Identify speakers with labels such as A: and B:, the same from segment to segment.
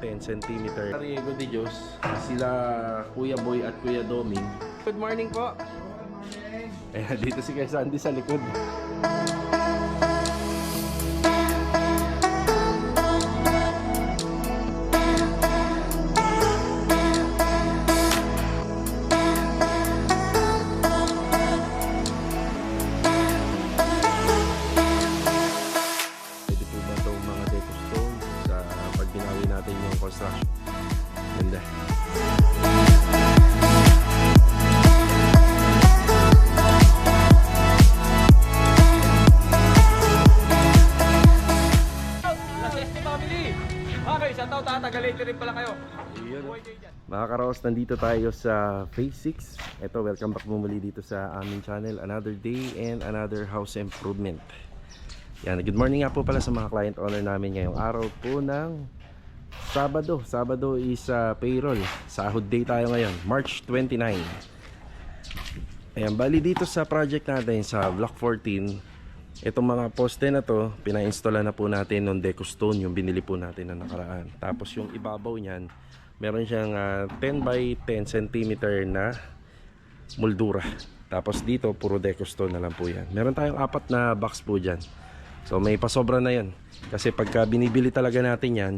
A: 10 cm. Riego de Dios, sila Kuya Boy at Kuya Doming. Good morning po. Good morning. Dito si Kuya Sandy sa likod. Binawi natin yung construction. Ganda.
B: Okay, sa tao tatagalit rin pala kayo.
A: Mga karaos, nandito tayo sa Phase 6. Ito, welcome back muli dito sa aming channel. Another day and another house improvement. Yan, good morning nga po pala sa mga client owner namin ngayong araw po ng Sabado is payroll. Sahod day tayo ngayon, March 29. Ayan, bali dito sa project natin sa Block 14, itong mga poste na to, pina-installa na po natin ng Deco Stone, yung binili po natin na nakaraan. Tapos yung ibabaw niyan, meron siyang 10 by 10 cm na moldura. Tapos dito, puro Deco Stone na lang po yan. Meron tayong 4 na box po dyan. So may pasobra na yan. Kasi pagka binibili talaga natin yan,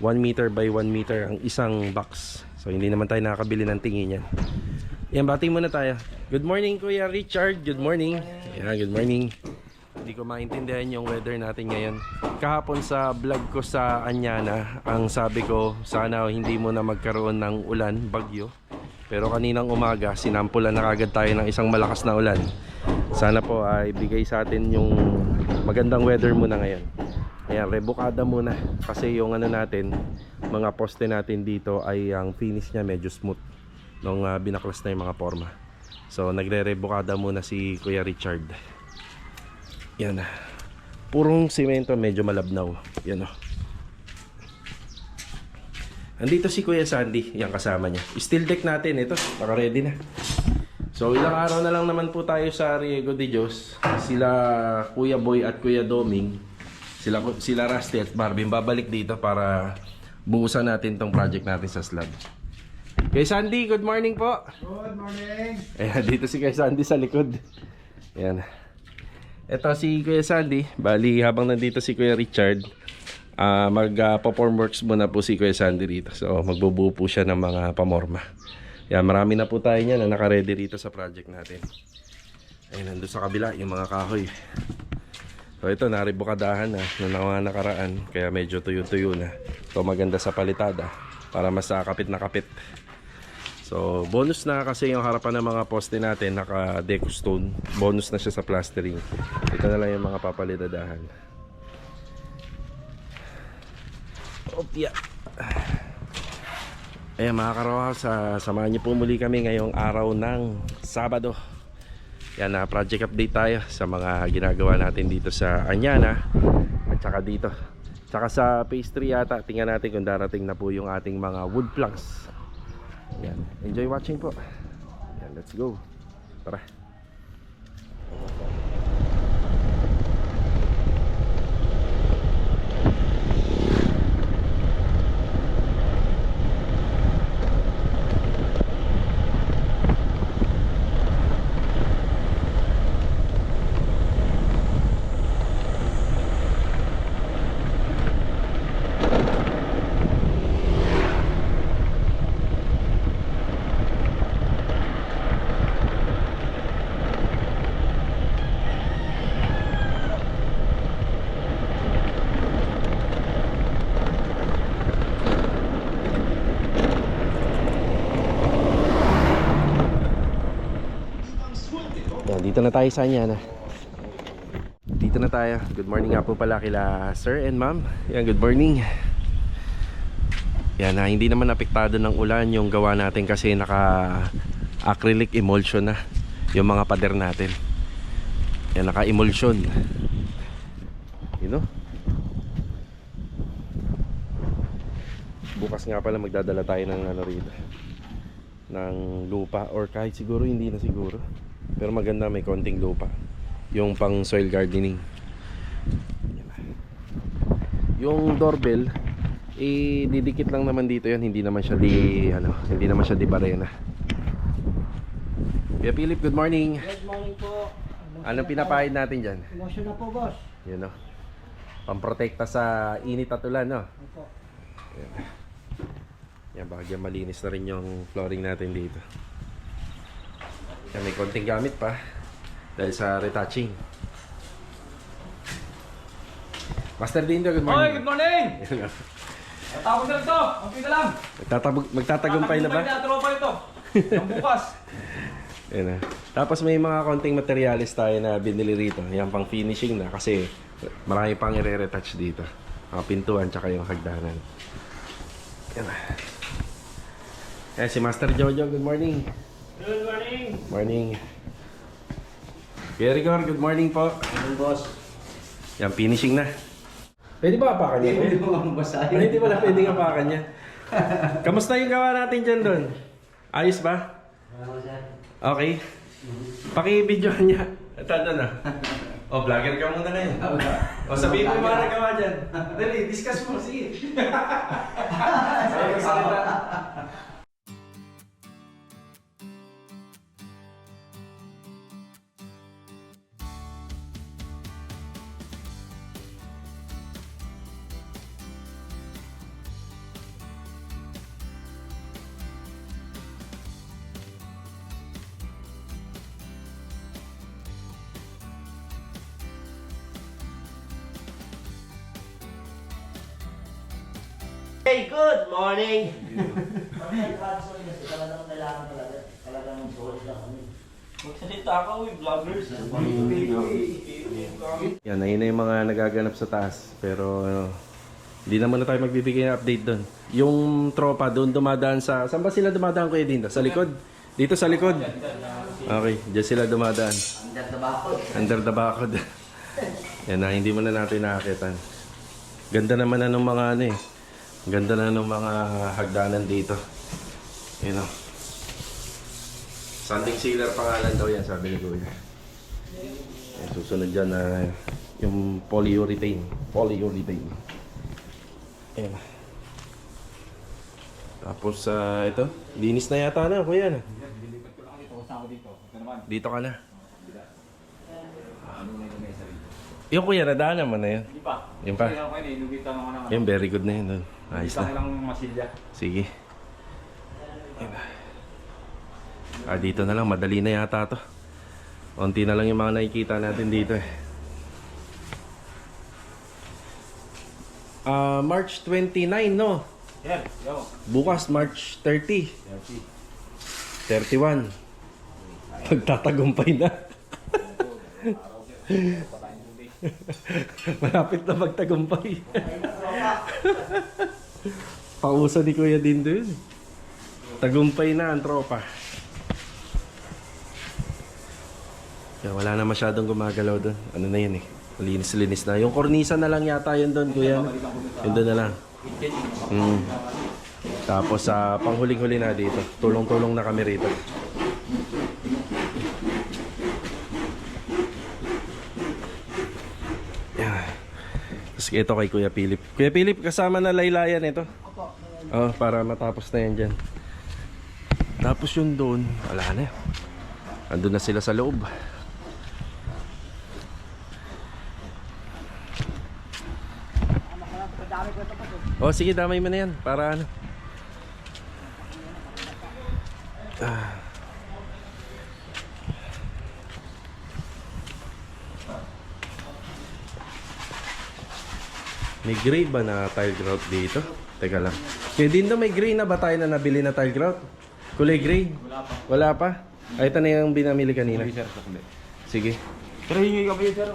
A: 1 meter by 1 meter ang isang box. So hindi naman tayo nakakabili ng tingin yan. Yan, bati muna tayo. Good morning Kuya Richard. Good morning. Yeah, good morning. Hindi ko maintindihan yung weather natin ngayon. Kahapon sa vlog ko sa Anyana, ang sabi ko sana hindi mo na magkaroon ng ulan, bagyo. Pero kaninang umaga sinampulan na kagad tayo ng isang malakas na ulan. Sana po ay bigay sa atin yung magandang weather muna ngayon. Ayan, rebukada muna kasi yung ano natin, mga poste natin dito ay ang finish niya medyo smooth nung binaklas na yung mga forma. So nagre-rebukada muna si Kuya Richard. Yan, purong simento, medyo malabnaw. Yan o. Andito si Kuya Sandy, yung kasama niya. Steel deck natin, ito, naka-ready na. So ilang araw na lang naman po tayo sa Riego de Dios. Sila Kuya Boy at Kuya Doming, sila Rusty at Barbie babalik dito para buusan natin tong project natin sa slab. Kuya Sandy, good morning po.
B: Good morning.
A: Ayan, dito si Kuya Sandy sa likod. Ayan. Ito si Kuya Sandy. Bali habang nandito si Kuya Richard, mag-perform works muna po si Kuya Sandy dito. So magbubuo po siya ng mga pamorma. Yan, marami na po tayo niyan na naka-ready dito sa project natin. Ayun, nandun sa kabila yung mga kahoy. So ito, naribukadahan na ng mga nakaraan, kaya medyo tuyo-tuyo na. Ito maganda sa palitada para mas kapit na kapit. So bonus na kasi yung harapan ng mga poste natin naka-Deco Stone. Bonus na siya sa plastering. Ito na lang yung mga papalitadahan. Opya. Ayan mga karawas, samahan niyo po muli kami ngayong araw ng Sabado. Yan, project update tayo sa mga ginagawa natin dito sa Anyana at saka dito. Tsaka sa phase 3 yata, tingnan natin kung darating na po yung ating mga wood planks. Yan, enjoy watching po. Yan, let's go. Tara. Yan, dito na tayo sa Anyana. Dito na tayo. Good morning nga po pala kila sir and ma'am. Yan, good morning. Yan, hindi naman apektado ng ulan yung gawa natin kasi naka acrylic emulsion na yung mga pader natin. Yan, naka emulsion. You know? Bukas nga pala magdadala tayo ng ano rito, ng lupa, or kahit siguro hindi na siguro, pero maganda may konting lupa, yung pang soil gardening. Yung doorbell Didikit lang naman dito yan, hindi naman siya di barena. Kuya Philip, good morning.
C: Good morning po.
A: Anong pinapahid natin dyan?
C: Emosyon na po, boss.
A: Yun o. Pamprotekta sa init at ulan, no?
C: Opo.
A: Yan, bagay malinis na rin yung flooring natin dito. Yan, may konting gamit pa dahil sa retouching. Master Dindo, good
B: Oy,
A: morning.
B: good morning!
A: Yan o.
B: Tapos na ito. Okay na lang.
A: Magtatagumpay na ba?
B: Tatakbumpay na tropa ito. Ang bukas.
A: Yan na. Tapos may mga konting materialis tayo na binili rito. Yan pang finishing na kasi marami pang i-retouch dito. Mga pintuan tsaka yung hagdanan. Yan na. Eh, si Master Jojo, good morning.
C: Good morning.
A: Morning. Kuya Rigor, good morning po.
C: Good boss.
A: Yan, finishing na. Pwede ba apakan niya?
C: Pwede mo ang basahin.
A: Ay, hindi pala pwedeng apakan niya. Kamusta yung gawa natin dyan doon? Ayos ba? Okay. Paki-videohan niya. Ito na. O, vlogger ka muna ngayon. O, sabihin mo yung mga nagawa dyan. Dali, discuss mo. Sige. Sabi ko salita.
C: Hey, good morning. Magsalita ka, vloggers.
A: Yan, ayun na yung mga nagaganap sa taas. Pero, hindi naman na tayo magbibigay ng update doon. Yung tropa doon dumadaan sa... Saan ba sila dumadaan, Kuya Dindo? Sa likod? Dito sa likod? Okay, dyan sila dumadaan. Under the bakod. Yan na, hindi mo na natin nakakitan. Ganda naman na ng mga ano eh. Ganda na ng mga hagdanan dito. You know. Sanding sealer pangalan daw yan, sabi ni Kuya. Yan, susunod dyan na yung polyurethane. Polyurethane. Ayan. Tapos ito, linis na yata na, Kuya na.
B: Dilipat ko lang dito. Saan ako dito? Ito naman.
A: Dito ka na.
B: Ano na yung mesa rito?
A: Yung Kuya, nadaanan mo na yun.
B: Hindi pa.
A: Yun pa?
B: Kaya ako yun, inugitan ako naman.
A: Yung very good na yun doon. Ayos
B: Inugitan ko
A: na.
B: lang ng masilya.
A: Sige. Ayan. Dito na lang, madali na yata to. Unti na lang yung mga nakikita natin dito eh. March 29, no?
B: Yeah, yo.
A: Bukas, March 30. 31. Pagtatagumpay na. Malapit na magtagumpay. Pausa ni Kuya Dindo yun. Tagumpay na ang tropa. Kaya wala na masyadong gumagalaw doon. Ano na yun eh. Malinis-linis na. Yung kornisa na lang yata yun doon, Kuya. Yun doon na lang. Tapos sa panghuling-huli na dito. Tulong-tulong na kami rito. Yan. Tapos ito kay Kuya Philip. Kuya Philip, kasama na laylayan ito. Oh, para matapos na yan dyan. Tapos yun doon, wala na. Andun na sila sa loob. Oh, sige, damay mo na yan. Para ano. May gray ba na tile grout dito? Teka lang. Kaya din daw may gray na ba tayo na nabili na tile grout? Kulay gray?
B: Wala pa.
A: Wala pa? Ay, ito na yung binamili kanina.
B: Hindi, sir. Sakli.
A: Sige.
B: Pero hingi ka pa yun, sir.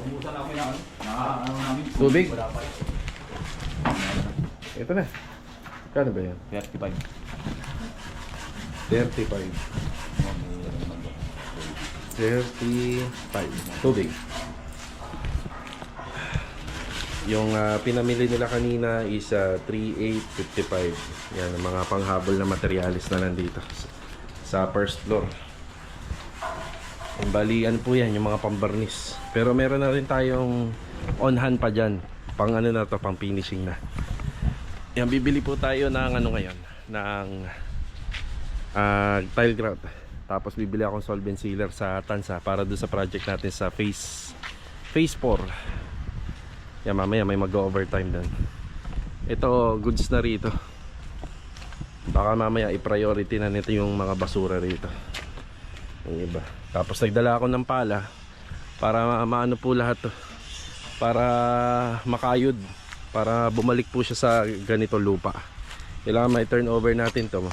B: Umusan ako na ano namin.
A: Tubig?
B: Wala pa.
A: Ito na. Kano ba yan?
B: 35.
A: 35. 35. Tubig. Yung pinamili nila kanina is 3,855. Yan, ang mga panghabol na materialis na nandito sa first floor. Yung balian po yan, yung mga pambarnis. Pero meron na rin tayong on hand pa dyan. Pang ano na to, pang finishing na. Yan, bibili po tayo ng ano ngayon, ng tile grout. Tapos bibili akong solvent sealer sa Tansa para doon sa project natin sa phase 4. Yan, mamaya may mag-overtime doon. Ito, goods na rito. Baka mamaya i-priority na nito yung mga basura rito. Yung iba. Tapos nagdala ako ng pala para maano po lahat to. Para makayod. Para bumalik po siya sa ganito lupa. Kailangan may turnover natin to.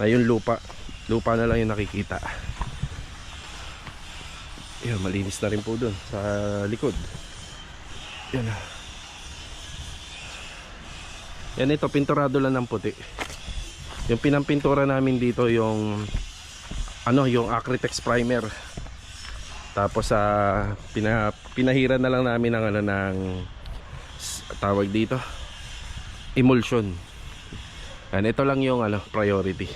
A: Na yung lupa na lang yung nakikita. Yan, malinis na rin po dun sa likod. Yan. Yan, ito pinturado lang ng puti. Yung pinampintura namin dito yung yung Acrytex primer. Tapos pinahira na lang namin ng tawag dito emulsion. Yan, ito lang yung priority.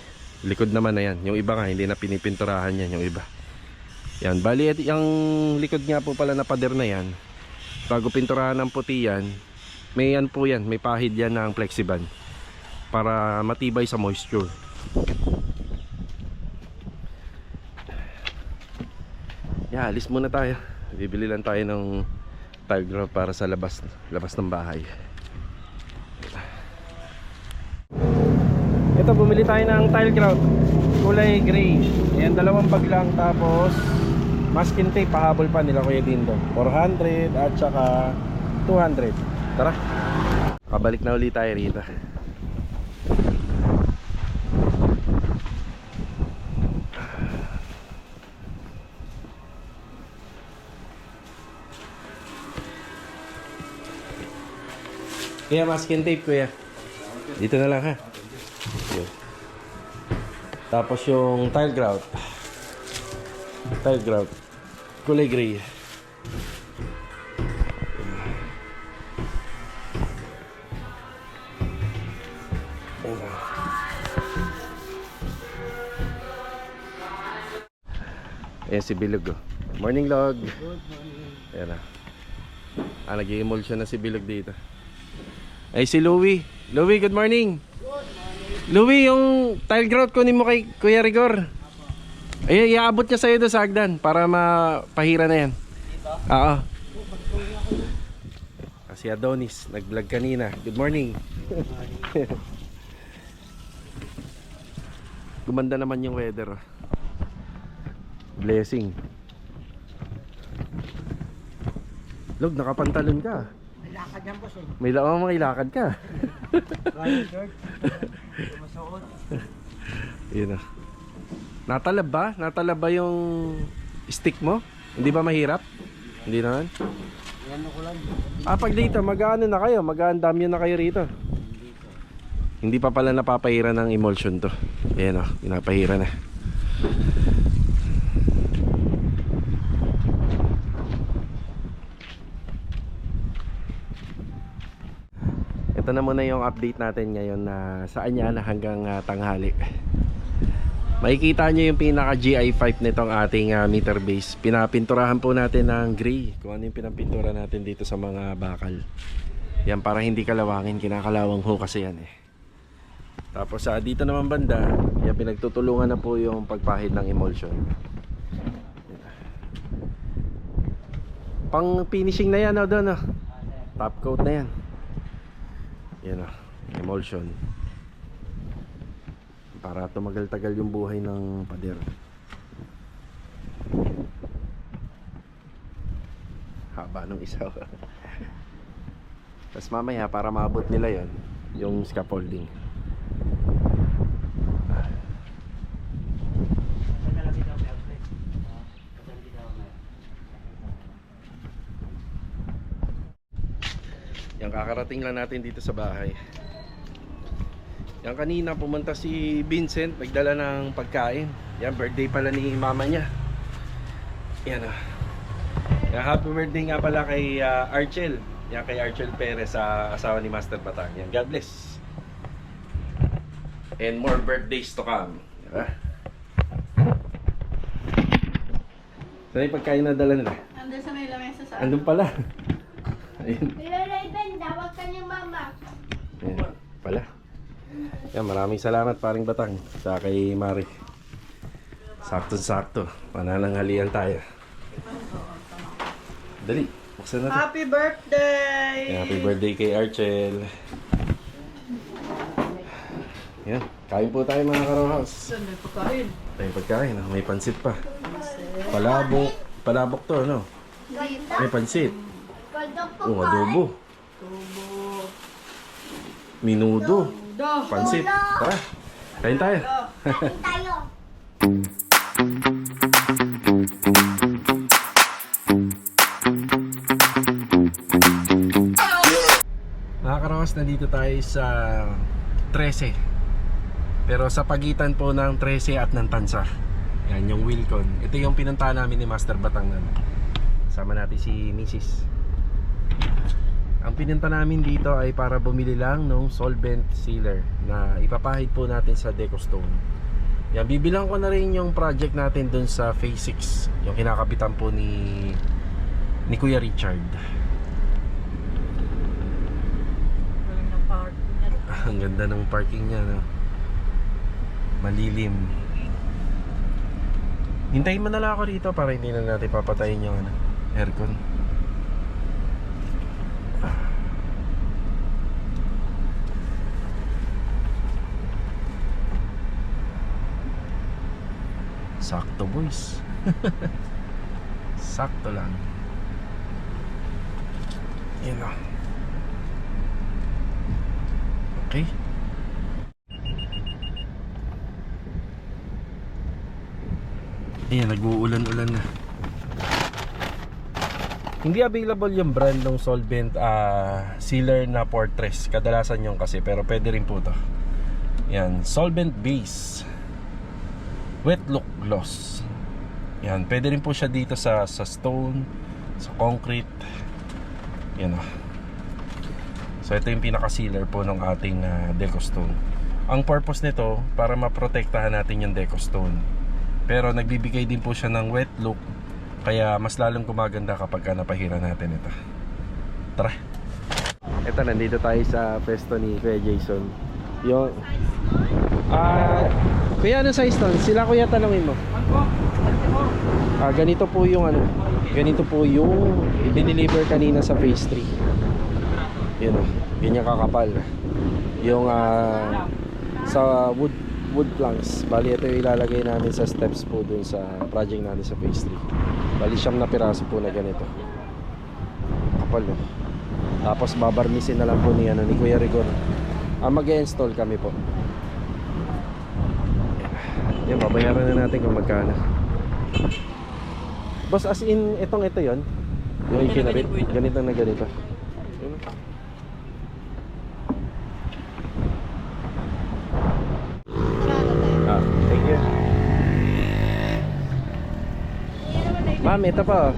A: Likod naman na yan. Yung iba nga hindi na pinipinturahan yan, yung iba. Yan, bali yung likod nga po pala na pader na yan. Bago pinturahan ng puti yan, may yan po yan, may pahid yan ng Flexiband para matibay sa moisture. Yeah, alis muna tayo. Bibili lang tayo ng tile grout para sa labas ng bahay. Ito, bumili tayo ng tile grout kulay gray. Ayan, 2 bag lang. Tapos masking tape, pahabol pa nila Kuya Dindo, 400 at saka 200. Tara, kabalik na ulit tayo rito. Kaya masking tape kuya. Dito na lang ha. Yun. Tapos yung tile grout. Tile grout. Kulay gray. Ayan si Bilog. Morning log. Good morning. Ayan na. Nag-i-emulsion na si Bilog dito. Ay si Louie. Louie, good morning. Good morning. Louie, yung tile grout kunin mo kay Kuya Rigor. Ay, iaabot niya sa'yo doon sa hagdan para mapahira na yan. Dito? Oo. Si Adonis, nag-vlog kanina. Good morning. Good morning. Gumanda naman yung weather. Blessing. Log, nakapantalon ka.
D: Lakad yan boss eh.
A: May makilakad ka.
D: Ryan George. Masuot.
A: Yun na. Natalab ba? Natalab ba yung stick mo? Hindi ba mahirap? Hindi naman?
D: Yan ko lang.
A: Pag dito, mag-ano na kayo? Mag-aandam na kayo rito? Hindi pa pala napapahira ng emulsion to. Ayan o, pinapahira na. Ito na muna yung update natin ngayon na saan yan hanggang tanghali. Makikita nyo yung pinaka GI5 nitong ating meter base. Pinapinturahan po natin ng gray. Kung ano yung pinapintura natin dito sa mga bakal. Yan, para hindi kalawangin. Kinakalawang ho kasi yan eh. Tapos dito naman banda, yan, pinagtutulungan na po yung pagpahid ng emulsion. Pang finishing na yan doon. Top coat na yan. Yan emulsion. Para tumagal-tagal yung buhay ng pader. Haba nung isa. Tapos mamaya para maabot nila yon yung scaffolding. Yung kakarating lang natin dito sa bahay. Yan, kanina pumunta si Vincent, nagdala ng pagkain. Yan, birthday pala ni mama niya. Yan yan, happy birthday nga pala kay Archel. Yan, kay Archel Perez, asawa ni Master Batang. Yan, God bless. And more birthdays to come. Diba? Saan yung pagkain na dala nila?
E: Andun sa may lamesa sa
A: Andun pala. Ayun.
E: Kuya Raven, tawag ka niya mama.
A: Ayan. pala. Yan, maraming salamat paring Batang sa kay Mari. Sakto-sakto. Panananghalian tayo. Dali, buksan natin.
E: Happy birthday!
A: Happy birthday kay Archel. Yan, kain po tayo mga Karaw House.
E: Saan may pagkain?
A: Tayong pagkain, ah. May pansit pa. Palabok. Palabok to, ano? May pansit. Oh, adobo. Minudo. Pansit. Tara, kain tayo. Mga Karawas, nandito tayo sa 13. Pero sa pagitan po ng 13 at ng Tansa. Yan, yung Wilcon. Ito yung pinuntahan namin ni Master Batangan. Sama natin si Mrs. Ang pinunta namin dito ay para bumili lang ng solvent sealer na ipapahid po natin sa Decostone. Yan, bibilang ko na rin yung project natin dun sa Phase 6. Yung kinakapitan po ni Kuya Richard.
E: Galing ng party niya.
A: Ang ganda ng parking niya, no? Malilim. Hintayin mo na lang ako dito para hindi na natin papatayin yung aircon. Sakto, boys. Sakto lang. Yan o. Okay. Ayan, nag-uulan-ulan na. Hindi available yung brand ng solvent sealer na Fortress. Kadalasan yung kasi, pero pwede rin po to. Yan, solvent base wet look gloss. Yan, pwede rin po siya dito sa stone, sa concrete. Yan o. So ito yung pinaka-sealer po ng ating Decostone. Ang purpose nito, para maprotektahan natin yung Decostone. Pero nagbibigay din po siya ng wet look, kaya mas lalong gumaganda kapag napahira natin ito. Tara. Ito, nandito tayo sa pwesto ni Kuya Jason. Yung Kuya, ano size ton? Sila kuya, tanongin mo. Ganito po yung ganito po yung i-deliver kanina sa Phase 3. Yun o, ganyan kakapal. Yung sa wood planks. Bali, ito yung ilalagay namin sa steps po dun sa project natin sa Phase 3. Bali, 9 na piraso po na ganito. Kapal o. Tapos babarnisin na lang po ni Kuya Rigor. Mag-install kami po. Yan, babayaran na natin kung magkano. Boss, as in, ito yon. Yung ikinabit, ganito na ganito. Yun. Thank you. Ma'am, ito pa.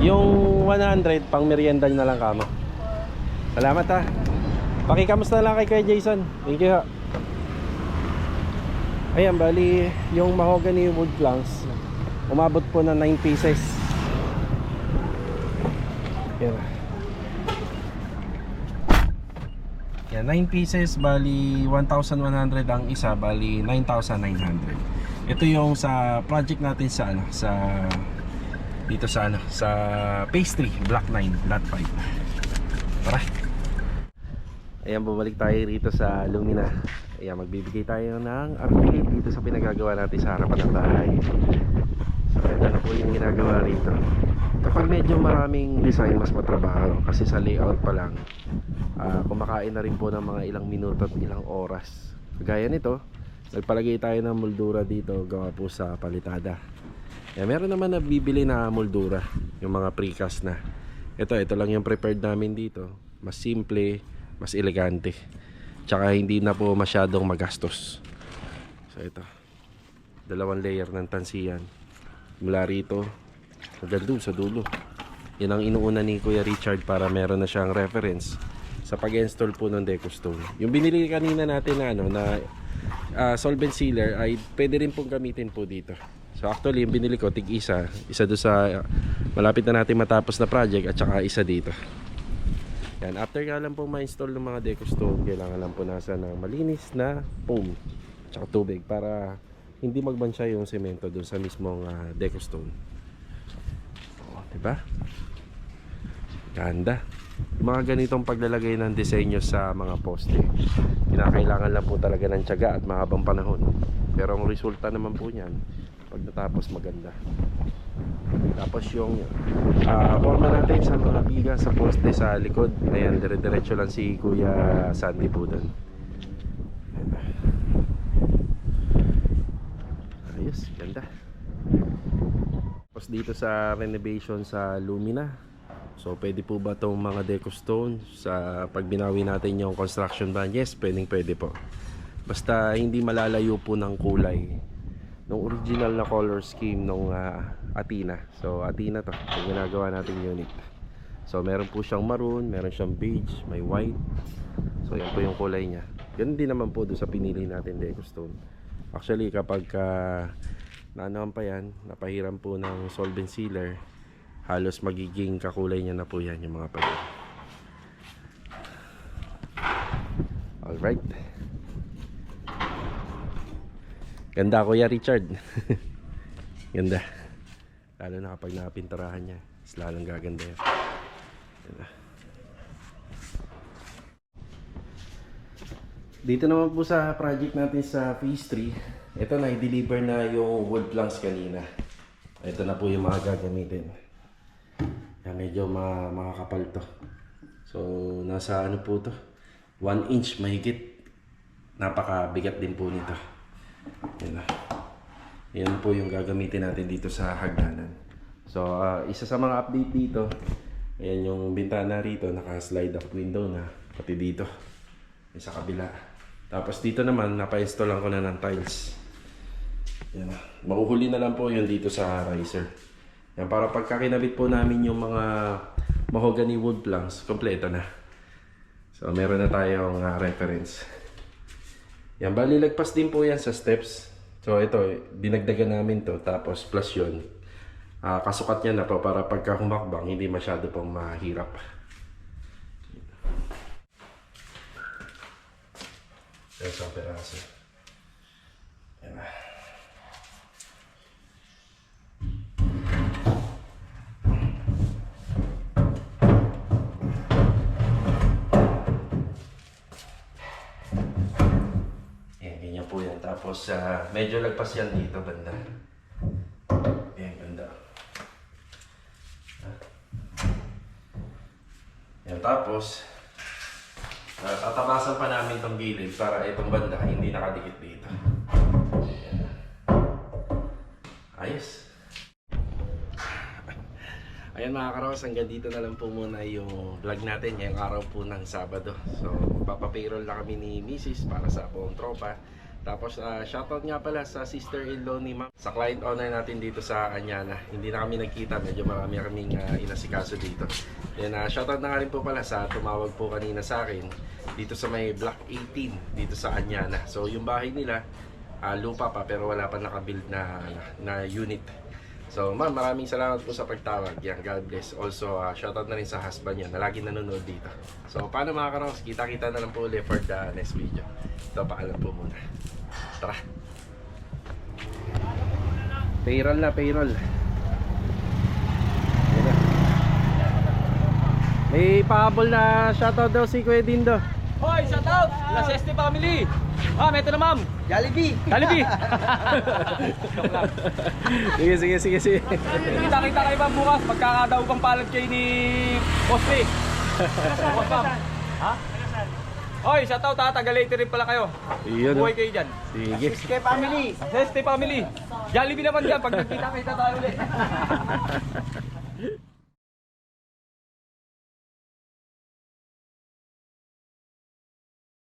A: Yung 100, pang merienda na lang kamo. Salamat ha. Pakikamusta lang kay Kuya Jason. Thank you ha. Ayan, bali yung mahogany wood planks umabot po na 9 pieces. Yan. Yan, 9 pieces, bali 1,100 ang isa, bali 9,900. Ito yung sa project natin sa sa dito sa sa Phase 3, Block 9, Lot 5. Tara. Ayan, bumalik tayo rito sa Lumina. Ayan, magbibigay tayo ng update dito sa pinagagawa natin sa harapan ng bahay. So, ito na po yung ginagawa rito. Kapag medyo maraming design, mas matrabaho. Kasi sa layout pa lang, kumakain na rin po ng mga ilang minuto at ilang oras. Gaya nito, nagpalagay tayo ng moldura dito, gawa po sa palitada. Ayan, meron naman na bibili na moldura, yung mga precast na. Ito lang yung prepared namin dito. Mas simple, mas elegante. Tsaka hindi na po masyadong magastos. So ito, 2 layer ng tansiyan mula rito hanggang doon sa dulo. Yan ang inuuna ni Kuya Richard para meron na siyang reference sa pag-install po ng Decostone. Yung binili kanina natin na solvent sealer ay pwede rin pong gamitin po dito. So actually yung binili ko isa doon sa malapit na natin matapos na project, at saka isa dito. Yan, after nga lang po ma-install ng mga deco stone, kailangan lang po nasa ng malinis na foam tsaka tubig para hindi magbansya yung semento dun sa mismong deco stone. O, diba? Ganda. Mga ganitong paglalagay ng disenyo sa mga poste, kinakailangan lang po talaga ng tiyaga at mahabang panahon. Pero ang resulta naman po niyan, pag natapos, maganda. Tapos yung forma natin sa mga biga sa poste sa likod, ayan, dire-diretso lang si Kuya Sandy po doon. Ayos, ganda. Tapos dito sa renovation sa Lumina, so pwede po ba itong mga deco stone sa pag binawi natin yung construction bond? Yes, pwede po. Basta hindi malalayo po ng kulay nung original na color scheme nung Athena. So Athena to, yung ginagawa nating unit. So meron po siyang maroon, meron siyang beige, may white. So yan po yung kulay niya. Ganun din naman po doon sa pinili natin deco stone. Actually kapag naanohan pa yan, napahiram po ng solvent sealer, halos magiging kakulay niya na po yan yung mga pader. Alright. Ganda Kuya Richard. Ganda. Lalo na kapag nakapinturahan niya, is lalong gaganda yan. Ganda. Dito naman po sa project natin sa phase 3, ito na i-deliver na yung wood planks kanina. Ito na po yung mga gagamitin. Yan, medyo makakapal to. So nasa ano po to, 1 inch mahigit. Napakabigat din po nito. Yan na. Yan po yung gagamitin natin dito sa hagdanan. So isa sa mga update dito, ayan yung bintana rito, naka-slide up window na, pati dito sa kabila. Tapos dito naman napa-install lang ko na ng tiles. Yan na. Mauhuli na lang po yun dito sa riser. Yan, para pagkakinabit po namin yung mga mahogany wood planks, kompleto na. So meron na tayong reference. Yan, bali lagpas din po yan sa steps. So ito, dinagdagan namin to, tapos plus yun, kasukat niya na po para pagka humakbang hindi masyado pong mahirap. Yan sa peraso. Yan na. Tapos medyo lagpas yan dito banda. Ayan, banda. Yan, tapos tatabasan pa namin itong gilid para itong banda hindi nakadikit dito. Ayan. Ayos. Ayan mga karawas, hanggang dito na lang po muna yung vlog natin ngayong araw po ng Sabado. So papapayroll na kami ni Mrs. para sa buong tropa. Tapos shoutout nga pala sa sister-in-law ni Ma'am, sa client owner natin dito sa Anyana. Hindi na kami nagkita, medyo marami kaming inasikaso dito. Then shoutout na nga rin po pala sa tumawag po kanina sa akin dito sa may Block 18 dito sa Anyana. So yung bahay nila lupa pa pero wala pa nakabuild na unit. So ma'am, maraming salamat po sa pagtawag. Yan, God bless. Also shoutout na rin sa husband niya na lagi nanonood dito. So paano mga karos, kita-kita na lang po ulit for the next video. Ito, paalam po muna. Tara. Payroll na, payroll. Yan na. May pahabol na shoutout daw si Kuya Dindo.
B: Hoy, shout out! La Seste Family! Ma'am, ito na ma'am!
D: Jollibee!
B: Jollibee!
A: Sige.
B: Kita-kita kayo ma'am bukas, magkakadaw pang palad kayo ni Poste. Ha? Hoy, shout out ha, taga-later rin pala kayo.
A: Iyon.
B: Buhay kayo dyan.
A: Sige.
D: Siste family!
B: Seste Family! Jollibee naman dyan, pag nagkita-kita tayo ulit.